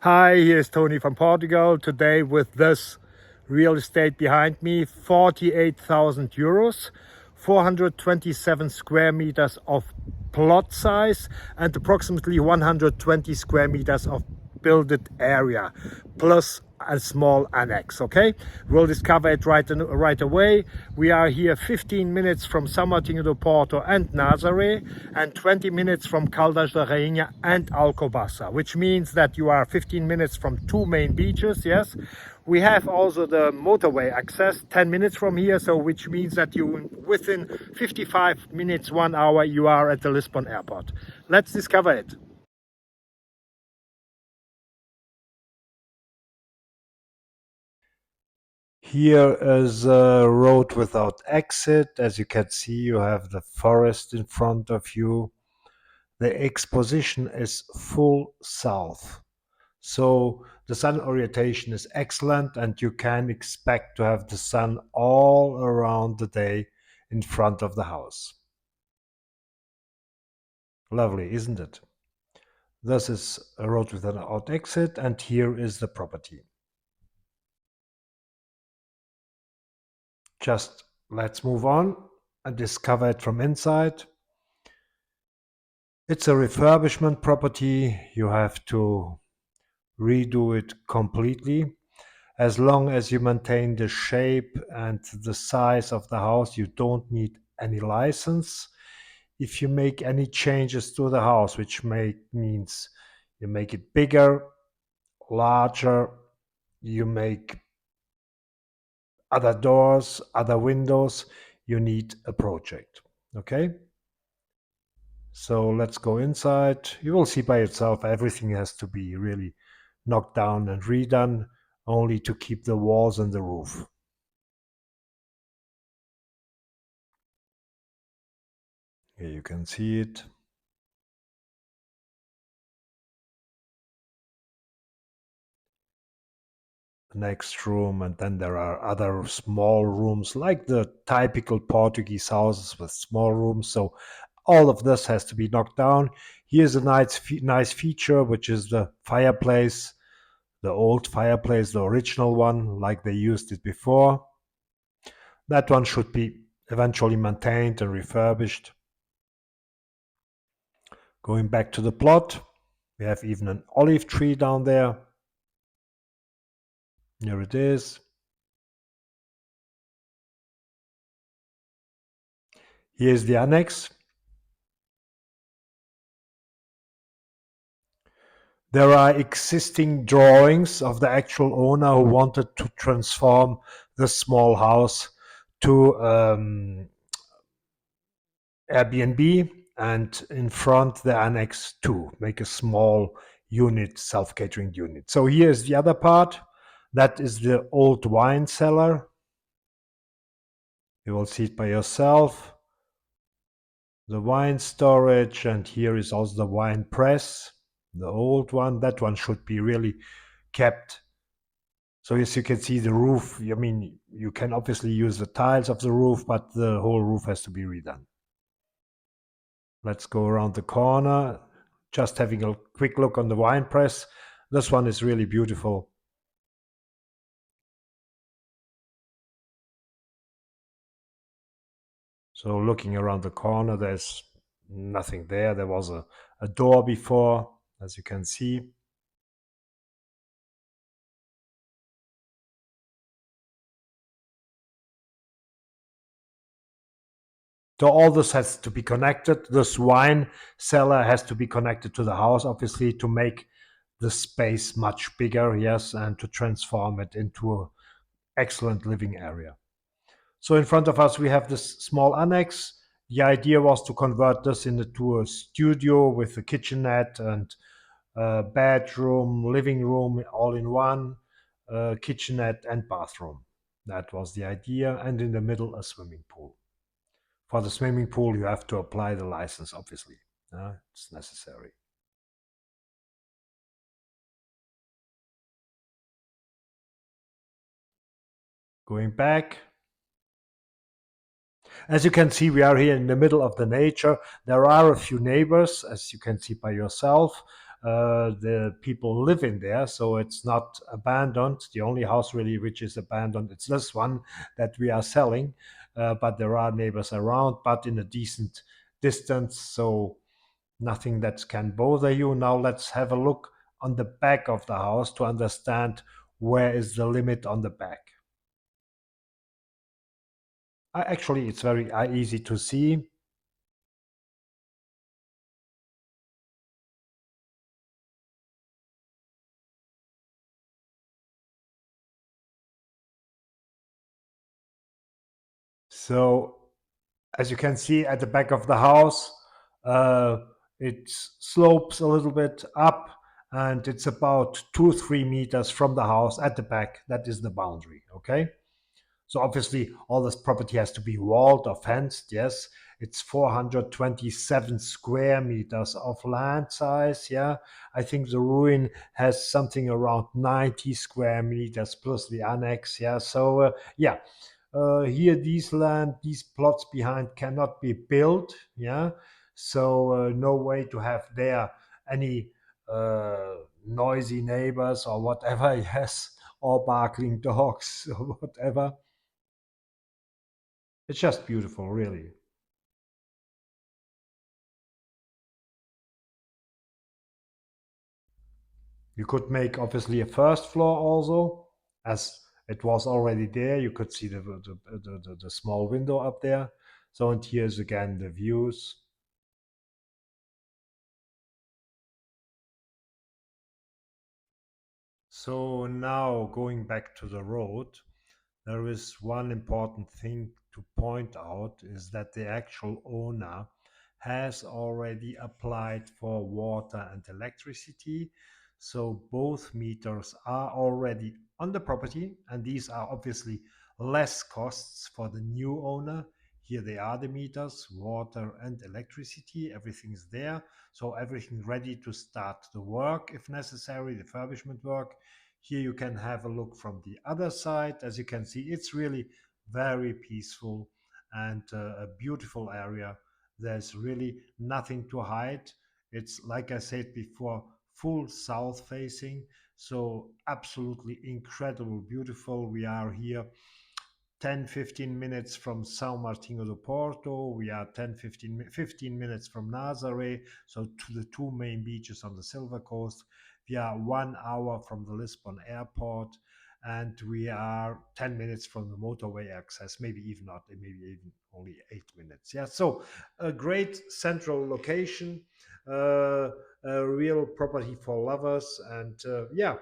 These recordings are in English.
Hi, here's Tony from Portugal. Today with this real estate behind me, 48,000 euros, 427 square meters of plot size and approximately 120 square meters of builded area, plus a small annex. Okay, we'll discover it right away. We are here 15 minutes from São Martinho do Porto and Nazaré, and 20 minutes from Caldas da Rainha and Alcobaça, which means that you are 15 minutes from two main beaches. Yes, we have also the motorway access 10 minutes from here, so which means that you within 55 minutes 1 hour you are at the Lisbon airport. Let's discover it. Here is a road without exit. As you can see, you have the forest in front of you. The exposition is full south. So the sun orientation is excellent and you can expect to have the sun all around the day in front of the house. Lovely, isn't it? This is a road without exit and here is the property. Just let's move on and discover it from inside. It's a refurbishment property. You have to redo it completely. As long as you maintain the shape and the size of the house, you don't need any license. If you make any changes to the house, which means you make it bigger, larger, you make other doors, other windows, you need a project. Okay? So let's go inside. You will see by yourself, everything has to be really knocked down and redone, only to keep the walls and the roof. Here you can see it. The next room, and then there are other small rooms like the typical Portuguese houses with small rooms. So all of this has to be knocked down. Here's a nice feature, which is the fireplace, the old fireplace, the original one, like they used it before. That one should be eventually maintained and refurbished. Going back to the plot, we have even an olive tree down there. Here it is. Here's the annex. There are existing drawings of the actual owner who wanted to transform the small house to Airbnb, and in front the annex to make a small unit, self-catering unit. So here's the other part. That is the old wine cellar. You will see it by yourself. The wine storage, and here is also the wine press, the old one. That one should be really kept. So as you can see, the roof, I mean, you can obviously use the tiles of the roof, but the whole roof has to be redone. Let's go around the corner, just having a quick look on the wine press. This one is really beautiful. So looking around the corner, there's nothing there. There was a door before, as you can see. So all this has to be connected. This wine cellar has to be connected to the house, obviously, to make the space much bigger, yes, and to transform it into an excellent living area. So in front of us, we have this small annex. The idea was to convert this into a studio with a kitchenette and a bedroom, living room, all in one, kitchenette and bathroom. That was the idea. And in the middle, a swimming pool. For the swimming pool, you have to apply the license, obviously. It's necessary. Going back. As you can see, we are here in the middle of the nature. There are a few neighbors, as you can see by yourself. the people live in there, so it's not abandoned. The only house really which is abandoned, it's this one that we are selling, but there are neighbors around, but in a decent distance, so nothing that can bother you. Now let's have a look on the back of the house to understand where is the limit on the back. Actually, it's very easy to see. So as you can see at the back of the house, uh, it slopes a little bit up, and it's about 2 3 meters from the house at the back. That is the boundary. Okay. So obviously, all this property has to be walled or fenced. Yes, it's 427 square meters of land size. Yeah, I think the ruin has something around 90 square meters plus the annex. Yeah, so yeah, here these plots behind cannot be built. Yeah, so no way to have there any noisy neighbors or whatever. Yes, or barking dogs or whatever. It's just beautiful, really. You could make obviously a first floor also, as it was already there. You could see the small window up there. So, and here's again the views. So now going back to the road, there is one important thing to point out is that the actual owner has already applied for water and electricity. So both meters are already on the property, and these are obviously less costs for the new owner. Here they are, the meters, water and electricity, everything is there. So everything ready to start the work if necessary, the refurbishment work. Here you can have a look from the other side. As you can see, it's really very peaceful and a beautiful area. There's really nothing to hide. It's, like I said before, full south facing. So absolutely incredible, beautiful. We are here 10 15 minutes from São Martinho do Porto. We are 15 minutes from Nazaré, so to the two main beaches on the Silver Coast. We are 1 hour from the Lisbon airport, and we are 10 minutes from the motorway access, maybe even not, maybe even only 8 minutes. Yeah, so a great central location, uh, a real property for lovers. And yeah,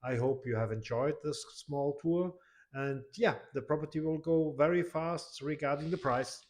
I hope you have enjoyed this small tour. And yeah, the property will go very fast regarding the price.